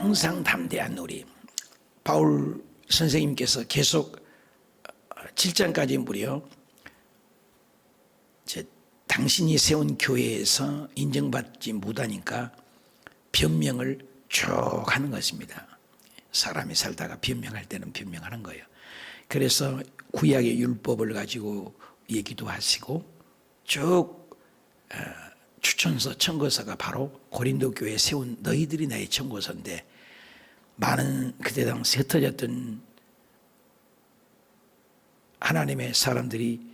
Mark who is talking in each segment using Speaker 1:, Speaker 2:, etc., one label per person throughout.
Speaker 1: 명상담대한 우리 바울 선생님께서 계속 7장까지 무려 당신이 세운 교회에서 인정받지 못하니까 변명을 쭉 하는 것입니다. 사람이 살다가 변명할 때는 변명하는 거예요. 그래서 구약의 율법을 가지고 얘기도 하시고 쭉 추천서, 청거서가 바로 고린도 교회에 세운 너희들이 나의 청거서인데, 많은 그때 당시 흩어졌던 하나님의 사람들이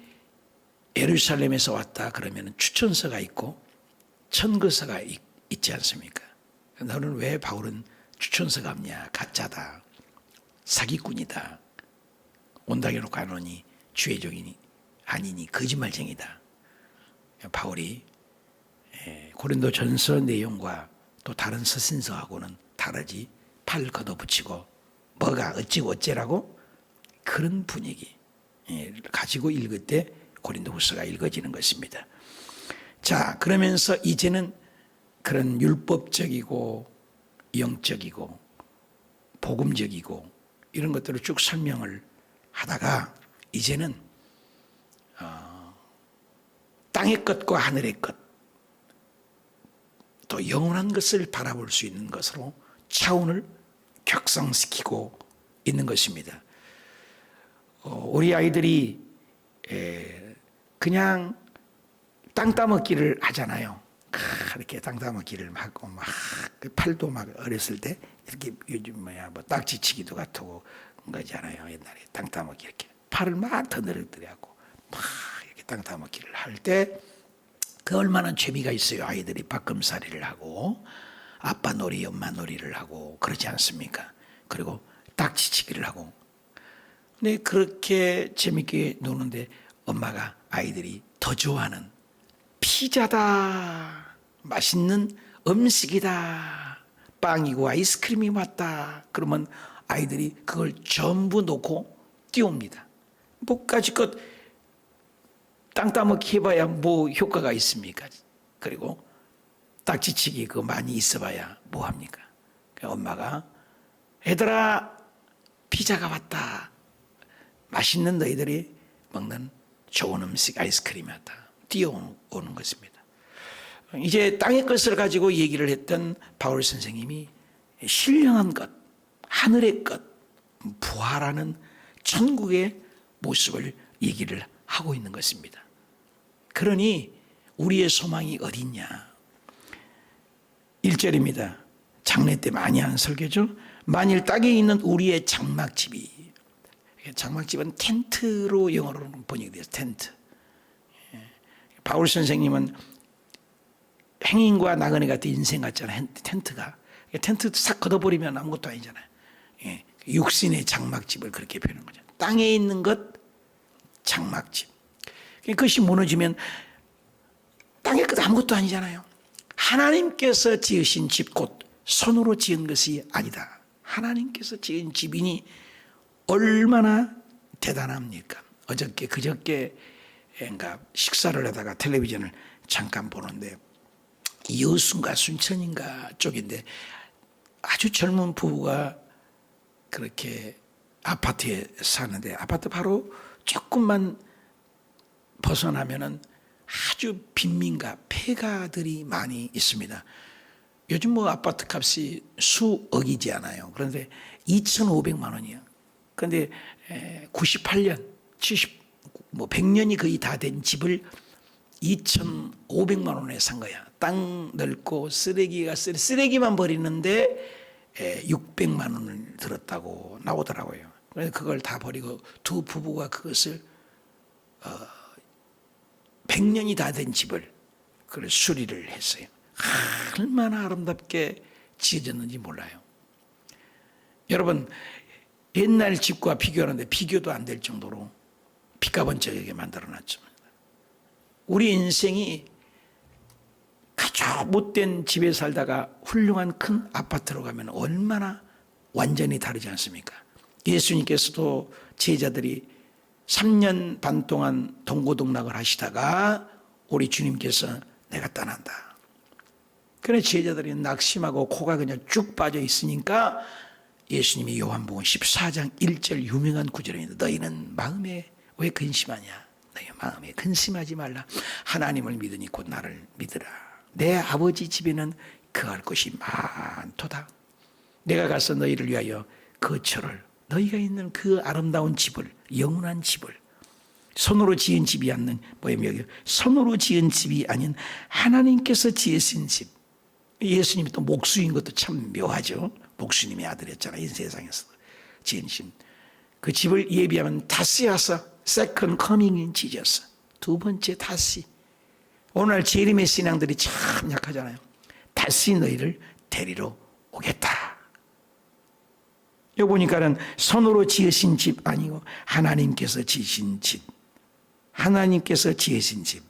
Speaker 1: 예루살렘에서 왔다 그러면 추천서가 있고 청거서가 있지 않습니까? 너는 왜 바울은 추천서가 없냐? 가짜다, 사기꾼이다, 온당해 놓고 하노니 주의 종이니 아니니 거짓말쟁이다. 바울이 고린도 전서 내용과 또 다른 서신서하고는 다르지, 팔 걷어붙이고 뭐가 어찌고 어째라고 그런 분위기 가지고 읽을 때 고린도 후서가 읽어지는 것입니다. 자, 그러면서 이제는 그런 율법적이고 영적이고 복음적이고 이런 것들을 쭉 설명을 하다가 이제는 땅의 것과 하늘의 것, 또 영원한 것을 바라볼 수 있는 것으로 차원을 격상시키고 있는 것입니다. 우리 아이들이 그냥 땅 따먹기를 하잖아요. 이렇게 땅 따먹기를 하고 막 팔도 막 어렸을 때 이렇게 요즘 딱지치기도 같고 거잖아요. 옛날에 땅 따먹기 이렇게 팔을 막 더늘어뜨리고 막 이렇게 땅 따먹기를 할 때 그 얼마나 재미가 있어요. 아이들이 바꿈살이를 하고 아빠 놀이, 엄마 놀이를 하고 그러지 않습니까? 그리고 딱지치기를 하고. 근데 그렇게 재밌게 노는데 엄마가 아이들이 더 좋아하는 피자다, 맛있는 음식이다, 빵이고 아이스크림이 왔다 그러면 아이들이 그걸 전부 놓고 뛰어옵니다. 뭐까지껏 땅 따먹기 해봐야 뭐 효과가 있습니까? 그리고 딱지치기 그거 많이 있어봐야 뭐합니까? 엄마가 얘들아 피자가 왔다, 맛있는 너희들이 먹는 좋은 음식 아이스크림이 왔다, 뛰어오는 것입니다. 이제 땅의 것을 가지고 얘기를 했던 바울 선생님이 신령한 것, 하늘의 것, 부활하는 천국의 모습을 얘기를 하고 있는 것입니다. 그러니 우리의 소망이 어딨냐? 1절입니다. 장례 때 많이 하는 설교죠. 만일 땅에 있는 우리의 장막집이, 장막집은 텐트로 영어로 번역돼서 텐트. 바울 선생님은 행인과 나그네 같은 인생 같잖아요. 텐트가. 텐트 싹 걷어버리면 아무것도 아니잖아요. 육신의 장막집을 그렇게 표현한 거죠. 땅에 있는 것 장막집. 그것이 무너지면 땅의 것 아무것도 아니잖아요. 하나님께서 지으신 집, 곧 손으로 지은 것이 아니다. 하나님께서 지은 집이니 얼마나 대단합니까? 어저께 그저께 식사를 하다가 텔레비전을 잠깐 보는데 여순과 순천인가 쪽인데 아주 젊은 부부가 그렇게 아파트에 사는데, 아파트 바로 조금만 벗어나면은 아주 빈민가, 폐가들이 많이 있습니다. 요즘 뭐 아파트 값이 수억이지 않아요. 그런데 2,500만 원이야. 그런데 98년, 100년이 거의 다 된 집을 2,500만 원에 산 거야. 땅 넓고 쓰레기만 버리는데 600만 원을 들었다고 나오더라고요. 그래서 그걸 다 버리고 두 부부가 그것을 100년이 다 된 집을 그걸 수리를 했어요. 얼마나 아름답게 지어졌는지 몰라요. 여러분, 옛날 집과 비교하는데 비교도 안 될 정도로 피가번쩍하게 만들어놨죠. 우리 인생이 아주 못된 집에 살다가 훌륭한 큰 아파트로 가면 얼마나 완전히 다르지 않습니까? 예수님께서도 제자들이 3년 반 동안 동고동락을 하시다가 우리 주님께서 내가 떠난다, 그래 제자들이 낙심하고 코가 그냥 쭉 빠져 있으니까 예수님이 요한복음 14장 1절 유명한 구절입니다. 너희는 마음에 왜 근심하냐? 너희 마음에 근심하지 말라. 하나님을 믿으니 곧 나를 믿으라. 내 아버지 집에는 거할 곳이 많도다. 내가 가서 너희를 위하여 거처를, 너희가 있는 그 아름다운 집을, 영원한 집을, 손으로 지은 집이 아닌 손으로 지은 집이 아닌 하나님께서 지으신 집. 예수님이 또 목수인 것도 참 묘하죠. 목수님의 아들이었잖아요. 이 세상에서 지은 집. 그 집을 예비하면 다시 와서 Second Coming in Jesus. 두 번째 다시. 오늘 재림의 신앙들이 참 약하잖아요. 다시 너희를 데리러 오겠다. 여기 보니까는 손으로 지으신 집 아니고 하나님께서 지으신 집. 하나님께서 지으신 집.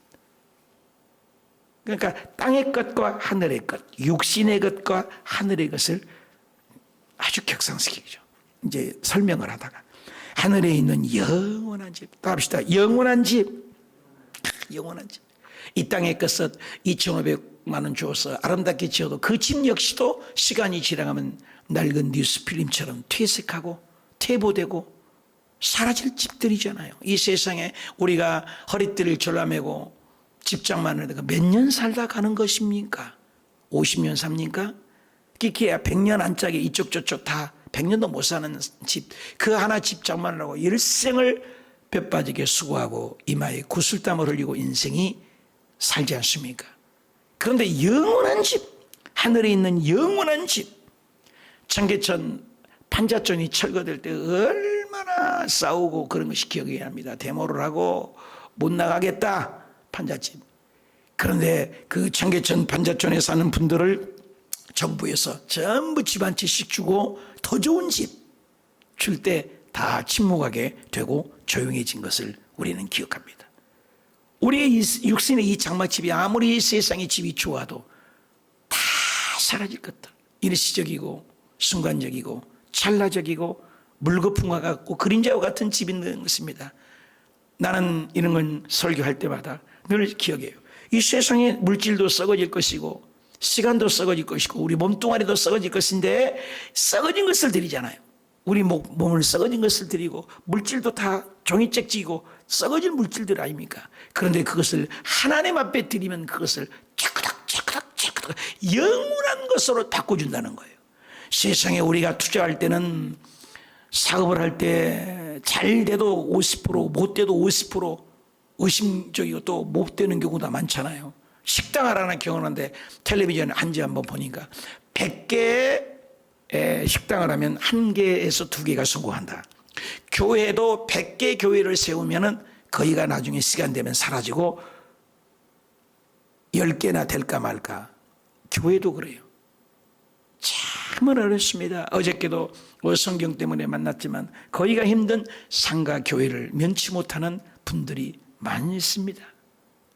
Speaker 1: 그러니까 땅의 것과 하늘의 것, 육신의 것과 하늘의 것을 아주 격상시키죠. 이제 설명을 하다가 하늘에 있는 영원한 집. 또 합시다. 영원한 집. 영원한 집. 이 땅의 것은 2,500만 원 주어서 아름답게 지어도 그 집 역시도 시간이 지나가면 낡은 뉴스필름처럼 퇴색하고 퇴보되고 사라질 집들이잖아요. 이 세상에 우리가 허리띠를 졸라매고 집장만을 해도 몇 년 살다 가는 것입니까? 50년 삽니까? 기키야 100년 안짝에 이쪽 저쪽 다 100년도 못 사는 집, 그 하나 집장만을 하고 일생을 뼈 빠지게 수고하고 이마에 구슬땀을 흘리고 인생이 살지 않습니까? 그런데 영원한 집, 하늘에 있는 영원한 집, 청계천 판자촌이 철거될 때 얼마나 싸우고 그런 것이 기억이 납니다. 데모를 하고 못 나가겠다, 판자집. 그런데 그 청계천 판자촌에 사는 분들을 정부에서 전부 집 한 채씩 주고 더 좋은 집 줄 때 다 침묵하게 되고 조용해진 것을 우리는 기억합니다. 우리의 육신의 이 장막집이 아무리 세상의 집이 좋아도 다 사라질 것들. 일시적이고 순간적이고 찰나적이고 물거품과 같고 그림자와 같은 집이 있는 것입니다. 나는 이런 건 설교할 때마다 늘 기억해요. 이 세상의 물질도 썩어질 것이고 시간도 썩어질 것이고 우리 몸뚱아리도 썩어질 것인데 썩어진 것을 드리잖아요. 우리 몸을 썩어진 것을 드리고 물질도 다 종이책지고 썩어질 물질들 아닙니까? 그런데 그것을 하나님 앞에 드리면 그것을 차크닥 영원한 것으로 바꿔준다는 거예요. 세상에 우리가 투자할 때는 사업을 할 때 잘 돼도 50%, 못 돼도 50% 의심적이고 또 못 되는 경우가 많잖아요. 식당을 하나 경험하는데 텔레비전에 한번 보니까 100개의 식당을 하면 1개에서 2개가 성공한다. 교회도 100개 교회를 세우면은 거기가 나중에 시간 되면 사라지고 10개나 될까 말까. 교회도 그래요. 참은 어렵습니다. 어저께도 성경 때문에 만났지만 거기가 힘든 상가 교회를 면치 못하는 분들이 많이 있습니다.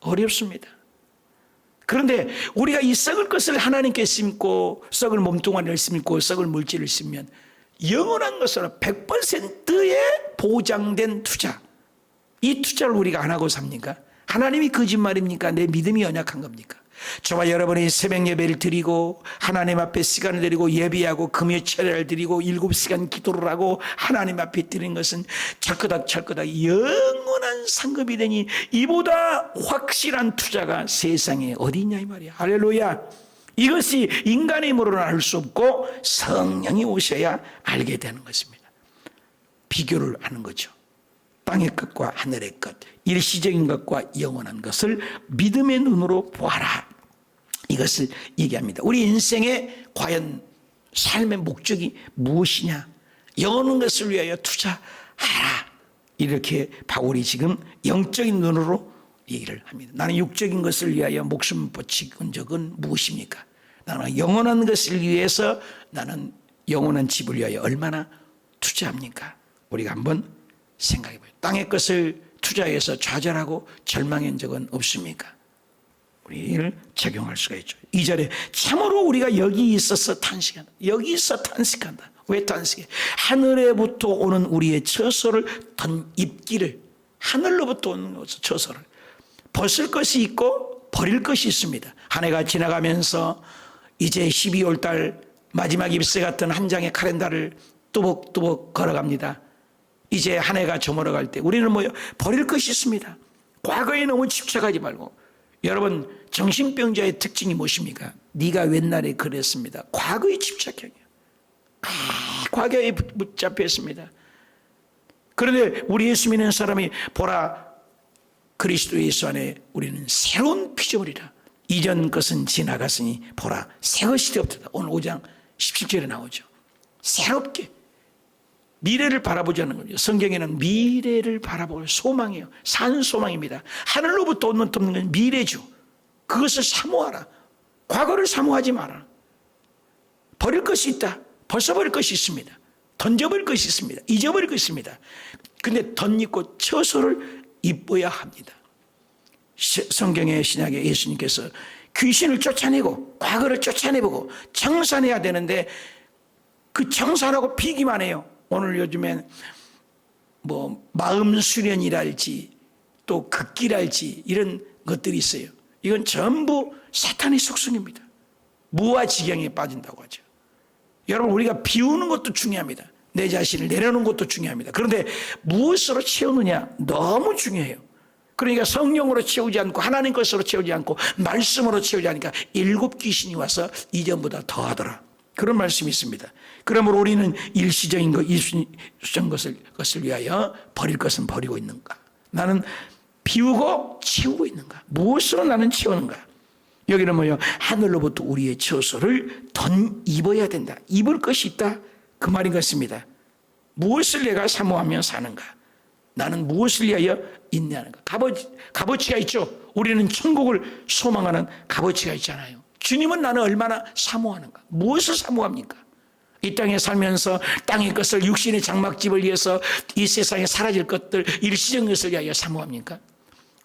Speaker 1: 어렵습니다. 그런데 우리가 이 썩을 것을 하나님께 심고 썩을 몸뚱아리를 심고 썩을 물질을 심으면 영원한 것으로 100%의 보장된 투자, 이 투자를 우리가 안 하고 삽니까? 하나님이 거짓말입니까? 내 믿음이 연약한 겁니까? 저와 여러분이 새벽 예배를 드리고 하나님 앞에 시간을 드리고 예배하고 금요 철야를 드리고 7시간 기도를 하고 하나님 앞에 드리는 것은 철거닥 영원한 상급이 되니 이보다 확실한 투자가 세상에 어디 있냐 이 말이야. 할렐루야. 이것이 인간의 힘으로는 알 수 없고 성령이 오셔야 알게 되는 것입니다. 비교를 하는 거죠. 땅의 것과 하늘의 것, 일시적인 것과 영원한 것을 믿음의 눈으로 보아라. 이것을 얘기합니다. 우리 인생의 과연 삶의 목적이 무엇이냐? 영원한 것을 위하여 투자하라. 이렇게 바울이 지금 영적인 눈으로 얘기를 합니다. 나는 육적인 것을 위하여 목숨 바친 적은 무엇입니까? 나는 영원한 것을 위해서 나는 영원한 집을 위하여 얼마나 투자합니까? 우리가 한번 생각해 봐요. 땅의 것을 투자해서 좌절하고 절망한 적은 없습니까? 우리를 적용할 수가 있죠. 2절에 참으로 우리가 여기 있어서 탄식한다. 여기서 탄식한다. 왜 탄식해? 하늘에부터 오는 우리의 처소를 입기를, 하늘로부터 오는 처소를 벗을 것이 있고 버릴 것이 있습니다. 한 해가 지나가면서 이제 12월 달 마지막 잎새 같은 한 장의 카렌다를 또박또박 걸어갑니다. 이제 한 해가 저물어갈 때 우리는 뭐요? 버릴 것이 있습니다. 과거에 너무 집착하지 말고. 여러분, 정신병자의 특징이 무엇입니까? 네가 옛날에 그랬습니다. 과거에 집착형이에요. 과거에 붙잡혀 있습니다. 그런데 우리 예수 믿는 사람이 보라, 그리스도 예수 안에 우리는 새로운 피조물이라. 이전 것은 지나갔으니 보라, 새 것이 되었다. 오늘 5장 17절에 나오죠. 새롭게 미래를 바라보자는 거죠. 성경에는 미래를 바라볼 소망이에요. 산 소망입니다. 하늘로부터 오는 건 미래죠. 그것을 사모하라. 과거를 사모하지 마라. 버릴 것이 있다. 벌써 버릴 것이 있습니다. 던져버릴 것이 있습니다. 잊어버릴 것이 있습니다. 근데 덧입고 처소를 입어야 합니다. 성경의 신약에 예수님께서 귀신을 쫓아내고 과거를 쫓아내보고 청산해야 되는데 그 청산하고 비기만 해요. 오늘 요즘엔 뭐 마음 수련이랄지 또 극기랄지 이런 것들이 있어요. 이건 전부 사탄의 속성입니다. 무아지경에 빠진다고 하죠. 여러분, 우리가 비우는 것도 중요합니다. 내 자신을 내려놓는 것도 중요합니다. 그런데 무엇으로 채우느냐 너무 중요해요. 그러니까 성령으로 채우지 않고 하나님 것으로 채우지 않고 말씀으로 채우지 않으니까 7 귀신이 와서 이전보다 더하더라. 그런 말씀이 있습니다. 그러므로 우리는 일시적인 것, 일시적인 것을 위하여 버릴 것은 버리고 있는가? 나는 비우고 채우고 있는가? 무엇으로 나는 채우는가? 여기는 뭐요? 하늘로부터 우리의 처소를 입어야 된다. 입을 것이 있다. 그 말인 것입니다. 무엇을 내가 사모하며 사는가? 나는 무엇을 위하여 인내하는가? 값어치가 있죠. 우리는 천국을 소망하는 값어치가 있잖아요. 주님은 나는 얼마나 사모하는가? 무엇을 사모합니까? 이 땅에 살면서 땅의 것을 육신의 장막집을 위해서 이 세상에 사라질 것들 일시적인 것을 위하여 사모합니까?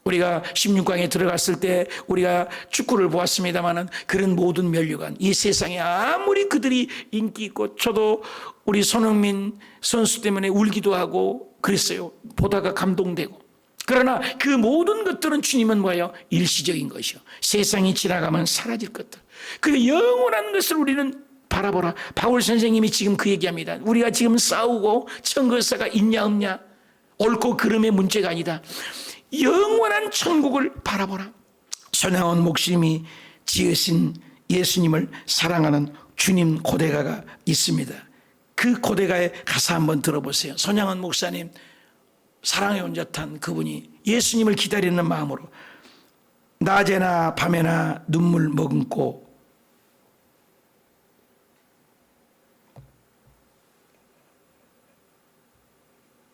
Speaker 1: 우리가 16강에 들어갔을 때 우리가 축구를 보았습니다마는 그런 모든 면류관 이 세상에 아무리 그들이 인기 있고 저도 우리 손흥민 선수 때문에 울기도 하고 그랬어요. 보다가 감동되고. 그러나 그 모든 것들은 주님은 뭐예요? 일시적인 것이요. 세상이 지나가면 사라질 것들. 그 영원한 것을 우리는 바라보라. 바울 선생님이 지금 그 얘기합니다. 우리가 지금 싸우고 천거사가 있냐 없냐 옳고 그름의 문제가 아니다. 영원한 천국을 바라보라. 손양원 목사님이 지으신 예수님을 사랑하는 주님 고대가가 있습니다. 그 고대가의 가사 한번 들어보세요. 손양원 목사님 사랑의 온자탄 그분이 예수님을 기다리는 마음으로 낮에나 밤에나 눈물 머금고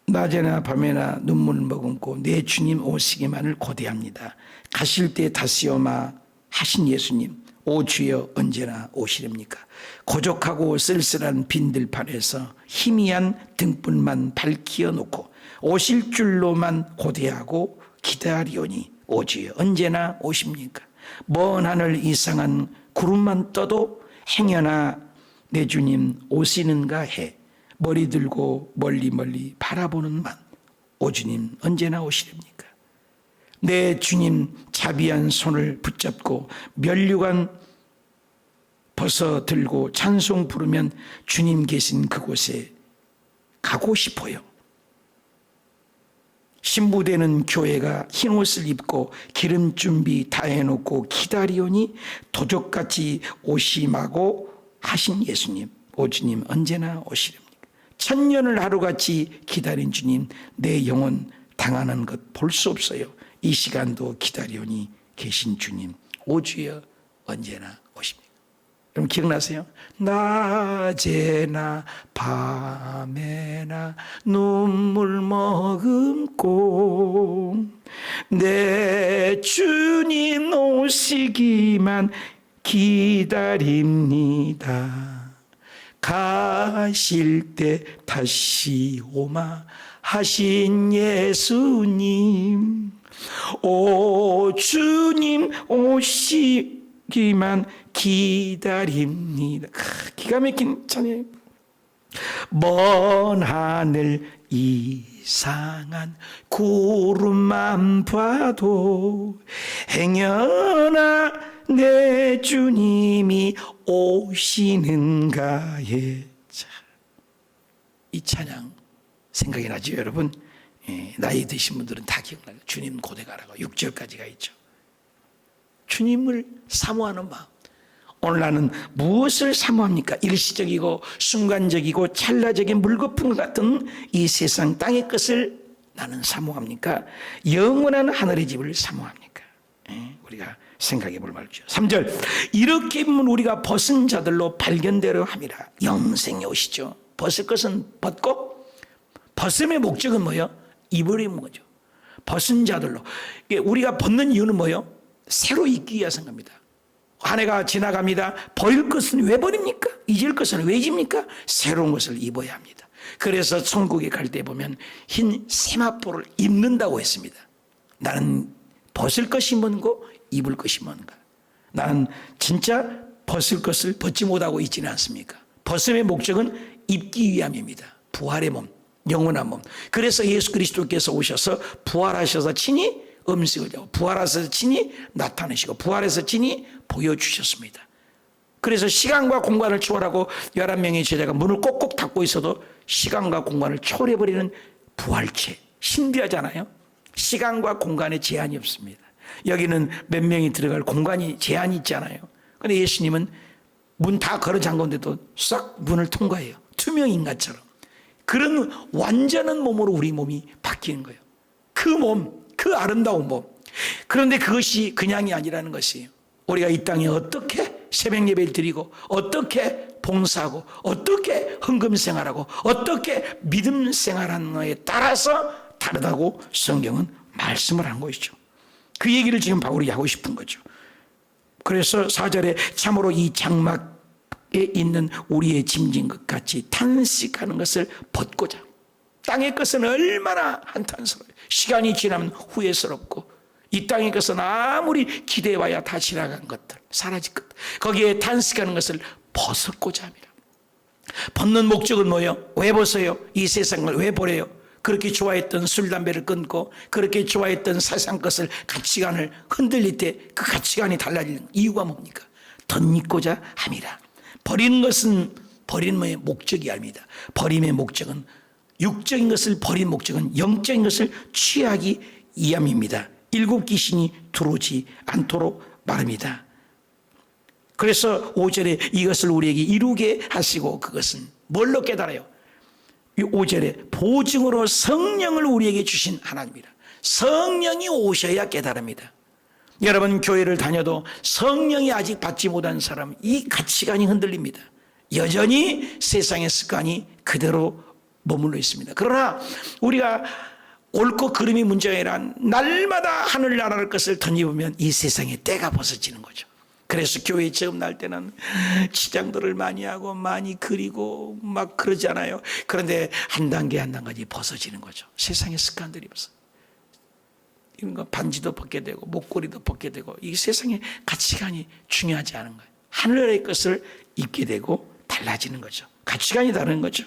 Speaker 1: 낮에나 밤에나 눈물 머금고 내 주님 오시기만을 고대합니다. 가실 때 다시오마 하신 예수님, 오 주여 언제나 오시렵니까? 고족하고 쓸쓸한 빈들판에서 희미한 등불만 밝히어 놓고 오실 줄로만 고대하고 기다리오니 오 주여 언제나 오십니까? 먼 하늘 이상한 구름만 떠도 행여나 내 주님 오시는가 해 머리 들고 멀리 멀리 바라보는 만 오 주님 언제나 오시렵니까? 내 주님 자비한 손을 붙잡고 면류관 벗어 들고 찬송 부르면 주님 계신 그곳에 가고 싶어요. 신부되는 교회가 흰옷을 입고 기름 준비 다 해놓고 기다리오니 도적같이 오심하고 하신 예수님 오 주님 언제나 오시렵니까? 천년을 하루같이 기다린 주님 내 영혼 당하는 것 볼 수 없어요. 이 시간도 기다리오니 계신 주님 오 주여 언제나 오십니까? 여러분 기억나세요? 낮에나 밤에나 눈물 머금고 내 주님 오시기만 기다립니다. 가실 때 다시 오마 하신 예수님 오 주님 오시기만 기다립니다. 기가 막힌 찬양. 먼 하늘 이상한 구름만 봐도 행여나 내 주님이 오시는가에. 자, 이 찬양 생각이 나죠, 여러분? 나이 드신 분들은 다 기억나요. 주님 고대가라고 6절까지가 있죠. 주님을 사모하는 마음. 오늘 나는 무엇을 사모합니까? 일시적이고 순간적이고 찰나적인 물거품 같은 이 세상 땅의 것을 나는 사모합니까? 영원한 하늘의 집을 사모합니까? 우리가 생각해 볼 말이죠. 3절, 이렇게 보면 우리가 벗은 자들로 발견되려 함이라. 영생이 오시죠. 벗을 것은 벗고, 벗음의 목적은 뭐예요? 입어버리는 거죠. 벗은 자들로. 우리가 벗는 이유는 뭐예요? 새로 입기 위해서인 겁니다. 한 해가 지나갑니다. 버릴 것은 왜 버립니까? 잊을 것은 왜 잊습니까? 새로운 것을 입어야 합니다. 그래서 천국에 갈 때 보면 흰 세마포를 입는다고 했습니다. 나는 벗을 것이 뭔고 입을 것이 뭔가. 나는 진짜 벗을 것을 벗지 못하고 있지는 않습니까? 벗음의 목적은 입기 위함입니다. 부활의 몸, 영원한 몸. 그래서 예수 그리스도께서 오셔서 부활하셔서 친히 음식을 하고, 부활하셔서 친히 나타내시고, 부활해서 친히 보여주셨습니다. 그래서 시간과 공간을 초월하고 11명의 제자가 문을 꼭꼭 닫고 있어도 시간과 공간을 초월해버리는 부활체. 신비하잖아요. 시간과 공간에 제한이 없습니다. 여기는 몇 명이 들어갈 공간이 제한이 있잖아요. 그런데 예수님은 문 다 걸어 잠궜는데도 싹 문을 통과해요. 투명 인간처럼. 그런 완전한 몸으로 우리 몸이 바뀌는 거예요. 그 몸, 그 아름다운 몸. 그런데 그것이 그냥이 아니라는 것이에요. 우리가 이 땅에 어떻게 새벽 예배를 드리고, 어떻게 봉사하고, 어떻게 헌금 생활하고, 어떻게 믿음 생활하는 것에 따라서 다르다고 성경은 말씀을 한 것이죠. 그 얘기를 지금 바울이 하고 싶은 거죠. 그래서 4절에 참으로 이 장막에 있는 우리의 짐진 것 같이 탄식하는 것을 벗고자. 땅의 것은 얼마나 한탄스러워요. 시간이 지나면 후회스럽고, 이 땅의 것은 아무리 기대해봐야 다 지나간 것들, 사라질 것들, 거기에 탄식하는 것을 벗었고자 합니다. 벗는 목적은 뭐예요? 왜 벗어요? 이 세상을 왜 버려요? 그렇게 좋아했던 술, 담배를 끊고, 그렇게 좋아했던 세상 것을, 가치관을 흔들릴 때 그 가치관이 달라지는 이유가 뭡니까? 덧입고자 함이라. 버리는 것은 버리는 목적이 아닙니다. 버림의 목적은, 육적인 것을 버린 목적은 영적인 것을 취하기 위함입니다. 일곱 귀신이 들어오지 않도록 말합니다. 그래서 5절에 이것을 우리에게 이루게 하시고, 그것은 뭘로 깨달아요? 5절에 보증으로 성령을 우리에게 주신 하나님이라. 성령이 오셔야 깨달습니다. 여러분, 교회를 다녀도 성령이 아직 받지 못한 사람, 이 가치관이 흔들립니다. 여전히 세상의 습관이 그대로 머물러 있습니다. 그러나 우리가 옳고 그름이 문제가 아니라 날마다 하늘나라의 것을 덧입으면 이 세상의 때가 벗어지는 거죠. 그래서 교회 처음 날 때는 치장들을 많이 하고 많이 그리고 막 그러잖아요. 그런데 한 단계 한 단계까지 벗어지는 거죠. 세상의 습관들이 벗어. 이런 거 반지도 벗게 되고 목걸이도 벗게 되고, 이 세상의 가치관이 중요하지 않은 거예요. 하늘의 것을 입게 되고 달라지는 거죠. 가치관이 다른 거죠.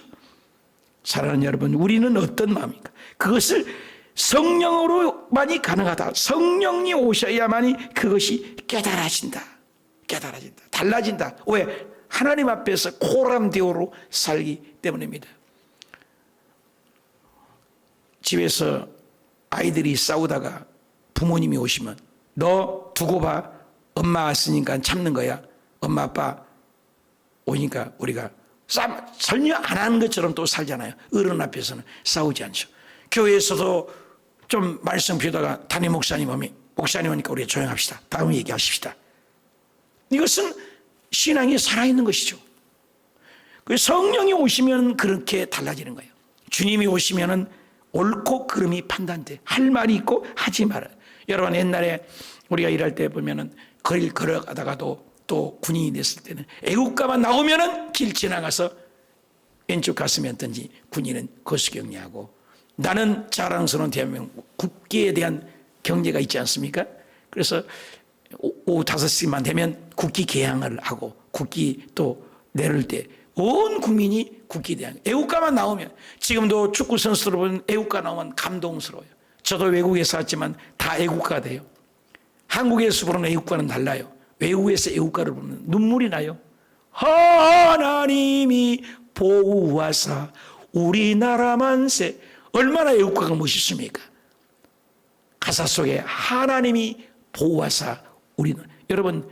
Speaker 1: 사랑하는 여러분, 우리는 어떤 마음입니까? 그것을 성령으로만이 가능하다. 성령이 오셔야만이 그것이 깨달아진다. 깨달아진다. 달라진다. 왜? 하나님 앞에서 코람데오로 살기 때문입니다. 집에서 아이들이 싸우다가 부모님이 오시면, 너 두고 봐. 엄마 왔으니까 참는 거야. 엄마 아빠 오니까 우리가 전혀 안 하는 것처럼 또 살잖아요. 어른 앞에서는 싸우지 않죠. 교회에서도 좀 말씀 비우다가 담임 목사님 오니까 우리가 조용합시다. 다음 얘기하십시다. 이것은 신앙이 살아있는 것이죠. 성령이 오시면 그렇게 달라지는 거예요. 주님이 오시면은 옳고 그름이 판단돼. 할 말이 있고 하지 말아요. 여러분, 옛날에 우리가 일할 때 보면은 거리를 걸어가다가도 또 군인이 됐을 때는 애국가만 나오면은 길 지나가서 왼쪽 가슴에 던지 군인은 거수경례하고, 나는 자랑스러운 대한민국 국기에 대한 경례가 있지 않습니까? 그래서 오후 5시만 되면 국기 개항을 하고, 국기 또 내릴 때 온 국민이 국기에 대한 애국가만 나오면, 지금도 축구 선수들 보면 애국가 나오면 감동스러워요. 저도 외국에 살았지만 다 애국가 돼요. 한국에서 부르는 애국가는 달라요. 외국에서 애국가를 부르면 눈물이 나요. 하나님이 보호하사 우리나라 만세. 얼마나 애국가가 멋있습니까? 가사 속에 하나님이 보호하사 우리나라. 여러분,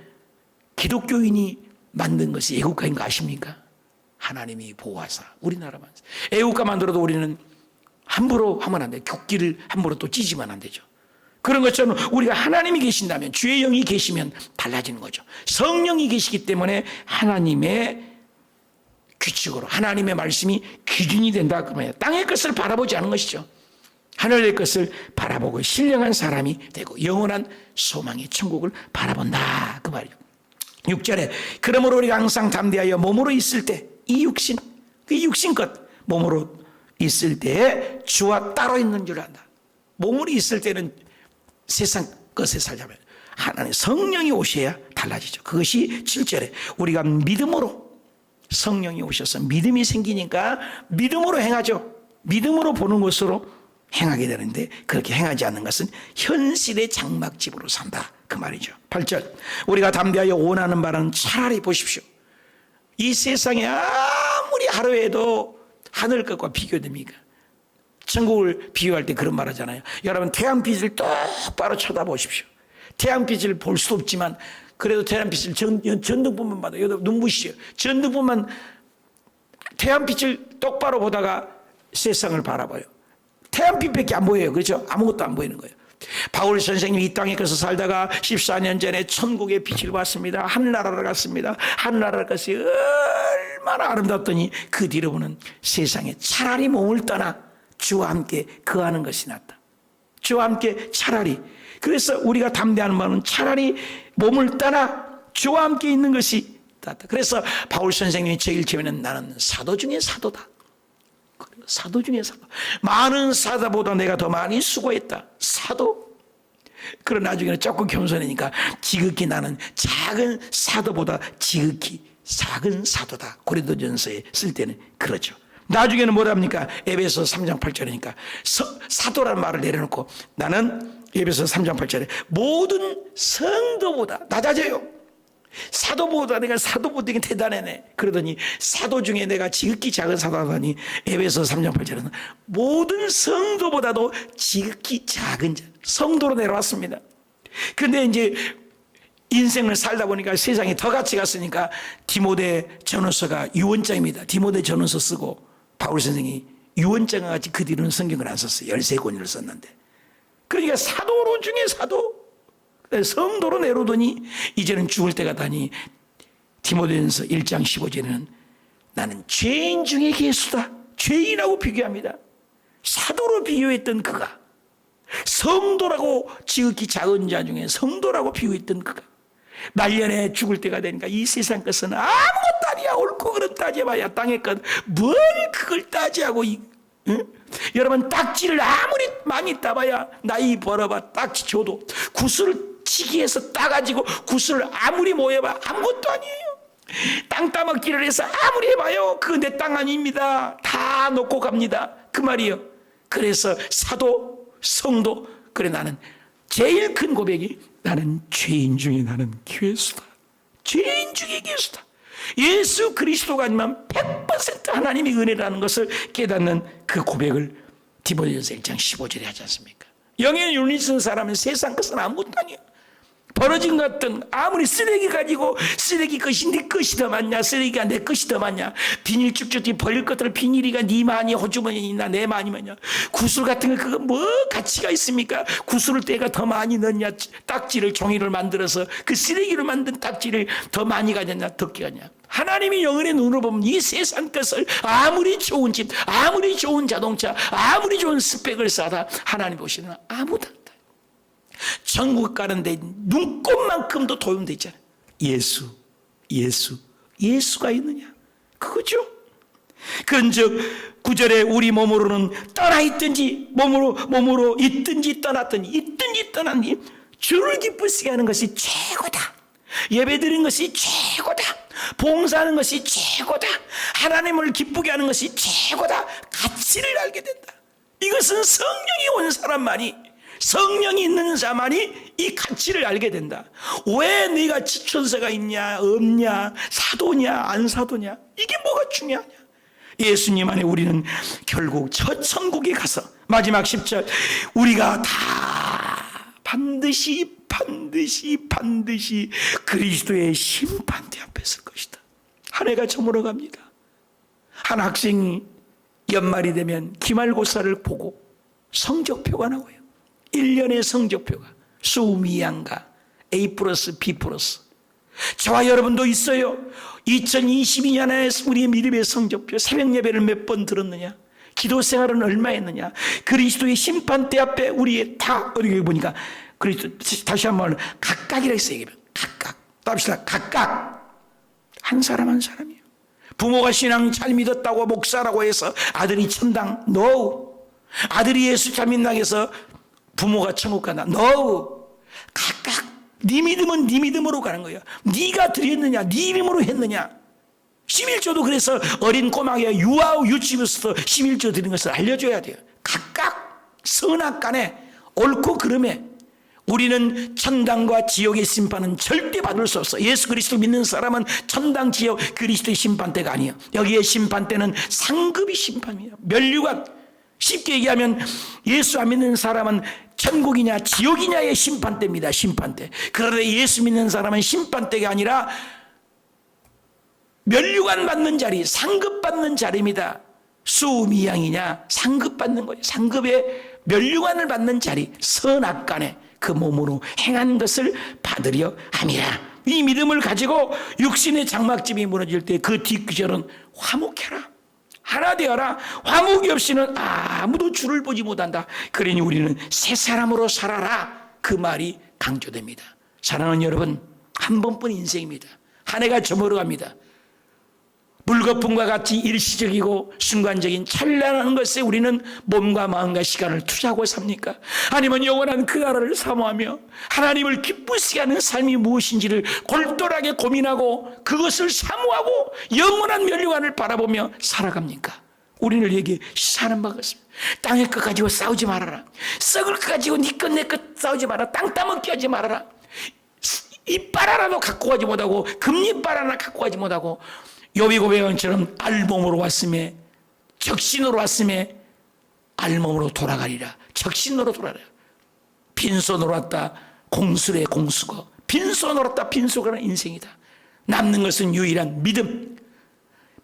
Speaker 1: 기독교인이 만든 것이 애국가인 거 아십니까? 하나님이 보호하사 우리나라 만세. 애국가 만들어도 우리는 함부로 하면 안 돼요. 국기를 함부로 또 찢으면 안 되죠. 그런 것처럼 우리가 하나님이 계신다면, 주의 영이 계시면 달라지는 거죠. 성령이 계시기 때문에 하나님의 규칙으로, 하나님의 말씀이 기준이 된다. 그러면 땅의 것을 바라보지 않은 것이죠. 하늘의 것을 바라보고 신령한 사람이 되고 영원한 소망의 천국을 바라본다. 그 말이죠. 6절에 그러므로 우리가 항상 담대하여 몸으로 있을 때, 이 육신, 그 육신껏 몸으로 있을 때에 주와 따로 있는 줄 안다. 몸으로 있을 때는 세상 것에 살자면 하나님 성령이 오셔야 달라지죠. 그것이 7절에 우리가 믿음으로, 성령이 오셔서 믿음이 생기니까 믿음으로 행하죠. 믿음으로 보는 것으로 행하게 되는데, 그렇게 행하지 않는 것은 현실의 장막집으로 산다. 그 말이죠. 8절 우리가 담대하여 원하는 바는 차라리 보십시오. 이 세상에 아무리 하루에도 하늘 것과 비교됩니까? 천국을 비유할 때 그런 말 하잖아요. 여러분, 태양빛을 똑바로 쳐다보십시오. 태양빛을 볼 수 없지만 그래도 태양빛을 전등불만 받아요. 눈부시죠. 전등불만, 태양빛을 똑바로 보다가 세상을 바라봐요. 태양빛밖에 안 보여요. 그렇죠? 아무것도 안 보이는 거예요. 바울 선생님이 이 땅에 가서 살다가 14년 전에 천국의 빛을 봤습니다. 하늘나라를 갔습니다. 하늘나라를 갔어요. 얼마나 아름답더니 그 뒤로 보는 세상에 차라리 몸을 떠나 주와 함께 거하는 것이 낫다. 주와 함께 차라리. 그래서 우리가 담대하는 바는 차라리 몸을 떠나 주와 함께 있는 것이 낫다. 그래서 바울 선생님이 제일 처음에는 나는 사도 중에 사도다. 사도 중에 사도. 많은 사도보다 내가 더 많이 수고했다. 사도. 그러나 나중에는 조금 겸손하니까 지극히 나는 작은 사도보다 지극히 작은 사도다. 고린도전서에 쓸 때는 그러죠. 나중에는 뭐랍니까? 에베소 3장 8절이니까 사도라는 말을 내려놓고 나는 에베소 3장 8절에 모든 성도보다 낮아져요. 사도보다 내가 사도보다 대단하네. 그러더니 사도 중에 내가 지극히 작은 사도하더니 에베소 3장 8절에는 모든 성도보다도 지극히 작은 자, 성도로 내려왔습니다. 그런데 이제 인생을 살다 보니까 세상이 더 같이 갔으니까 디모데 전후서가 유언장입니다. 디모데 전후서 쓰고 바울 선생이 유언장과 같이 그 뒤로는 성경을 안 썼어요. 13권을 썼는데. 그러니까 사도 중에 사도, 성도로 내려오더니 이제는 죽을 때가 다니 디모데전서 1장 15절에는 나는 죄인 중에 괴수다. 죄인하고 비교합니다. 사도로 비교했던 그가, 성도라고 지극히 작은 자 중에 성도라고 비교했던 그가 말년에 죽을 때가 되니까 이 세상 것은 아무것도 아니야. 옳고 그름 따져봐야 땅의 것 뭘 그걸 따지하고 응? 여러분, 딱지를 아무리 많이 따봐야 나이 벌어봐 딱지 줘도 구슬을 치기 위해서 따가지고 구슬을 아무리 모여봐 아무것도 아니에요. 땅 따먹기를 해서 아무리 해봐요 그거 내 땅 아닙니다. 다 놓고 갑니다. 그 말이에요. 그래서 사도, 성도, 그래 나는 제일 큰 고백이 나는 죄인 중에 나는 괴수다. 죄인 중에 괴수다. 예수 그리스도가 아니면 100% 하나님의 은혜라는 것을 깨닫는 그 고백을 디모데전서 1장 15절에 하지 않습니까? 영의 윤리 쓴 사람은 세상 것은 아무것도 아니에요. 벌어진 것 같은 아무리 쓰레기 가지고 쓰레기 것이 네 것이 더 많냐, 쓰레기가 내 것이 더 많냐, 비닐 쭉쭉이 벌릴 것들 비닐이가 네 많이 호주머니나 내 많이 많냐, 구슬 같은 거 그거 뭐 가치가 있습니까? 구슬을 때가 더 많이 넣냐, 딱지를 종이를 만들어서 그 쓰레기로 만든 딱지를 더 많이 가졌냐 적게 가냐. 하나님이 영혼의 눈으로 보면 이 세상 것을 아무리 좋은 집, 아무리 좋은 자동차, 아무리 좋은 스펙을 쌓아다 하나님 보시는 아무도 없다. 천국 가는데 눈꼽만큼도 도용돼 있잖아요. 예수가 있느냐? 그거죠. 그런즉 9절에 우리 몸으로는 떠나 있든지 몸으로 있든지 떠났든지 주를 기쁘시게 하는 것이 최고다. 예배드리는 것이 최고다. 봉사하는 것이 최고다. 하나님을 기쁘게 하는 것이 최고다. 가치를 알게 된다. 이것은 성령이 온 사람만이, 성령이 있는 자만이 이 가치를 알게 된다. 왜 네가 지천세가 있냐 없냐 사도냐 안 사도냐 이게 뭐가 중요하냐. 예수님 안에 우리는 결국 저 천국에 가서 마지막 10절 우리가 다 반드시 그리스도의 심판대 앞에 설 것이다. 한 해가 저물어 갑니다. 한 학생이 연말이 되면 기말고사를 보고 성적표가 나와요. 1년의 성적표가 수미양가 A+, B+. 저와 여러분도 있어요. 2022년에 우리의 믿음의 성적표, 새벽 예배를 몇 번 들었느냐, 기도 생활은 얼마 했느냐, 그리스도의 심판대 앞에 우리의 다 어디 보니까 그리스도 다시 한번 각각이라 했어요. 각각. 답시다. 각각. 한 사람 한 사람이에요. 부모가 신앙 잘 믿었다고 목사라고 해서 아들이 천당 no. 아들이 예수 잘 믿는다고 해서 부모가 천국 간다 no. 각각 네 믿음은 네 믿음으로 가는 거예요. 네가 드렸느냐 네 이름으로 했느냐. 11조도 그래서 어린 꼬마가 유치부터 11조 드리는 것을 알려줘야 돼요. 각각 선악간에 옳고 그름에 우리는 천당과 지옥의 심판은 절대 받을 수 없어. 예수 그리스도 믿는 사람은 천당 지옥 그리스도의 심판대가 아니에요. 여기에 심판대는 상급이 심판이에요. 면류관. 쉽게 얘기하면 예수 안 믿는 사람은 천국이냐 지옥이냐의 심판대입니다. 심판대. 그런데 예수 믿는 사람은 심판대가 아니라 면류관 받는 자리, 상급 받는 자리입니다. 수미양이냐 상급 받는 거예요. 상급의 면류관을 받는 자리, 선악간에 그 몸으로 행한 것을 받으려 함이라. 이 믿음을 가지고 육신의 장막집이 무너질 때 그 뒷구절은 화목해라. 하나 되어라. 화목이 없이는 아무도 주를 보지 못한다. 그러니 우리는 새 사람으로 살아라. 그 말이 강조됩니다. 사랑하는 여러분, 한 번뿐 인생입니다. 한 해가 저물어갑니다. 물거품과 같이 일시적이고 순간적인 찬란한 것에 우리는 몸과 마음과 시간을 투자하고 삽니까? 아니면 영원한 그 나라를 사모하며 하나님을 기쁘시게 하는 삶이 무엇인지를 골똘하게 고민하고 그것을 사모하고 영원한 면류관을 바라보며 살아갑니까? 우리를 얘기해 사는 바가 없습니다. 땅의 것 가지고 싸우지 말아라. 썩을 것 가지고 네 것 내 것 싸우지 말아라. 땅 따먹기 하지 말아라. 이빨 하나도 갖고 가지 못하고 금리빨 하나 갖고 가지 못하고 욥이 고백한 것처럼 알몸으로 왔음에 적신으로 왔음에 알몸으로 돌아가리라. 적신으로 돌아가리라. 빈손으로 왔다 공수래 공수고 빈손으로 왔다 빈손으로 가는 인생이다. 남는 것은 유일한 믿음.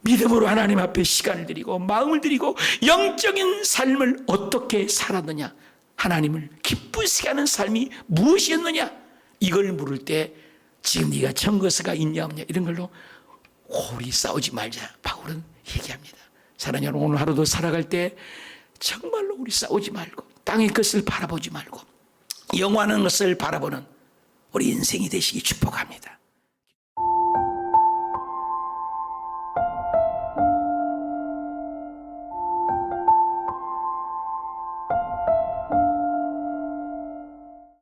Speaker 1: 믿음으로 하나님 앞에 시간을 드리고 마음을 드리고 영적인 삶을 어떻게 살았느냐, 하나님을 기쁘시게 하는 삶이 무엇이었느냐, 이걸 물을 때 지금 네가 천국에서가 있냐 없냐 이런 걸로 우리 싸우지 말자 바울은 얘기합니다. 사랑하는 여러분, 오늘 하루도 살아갈 때 정말로 우리 싸우지 말고 땅의 것을 바라보지 말고 영원한 것을 바라보는 우리 인생이 되시기 축복합니다.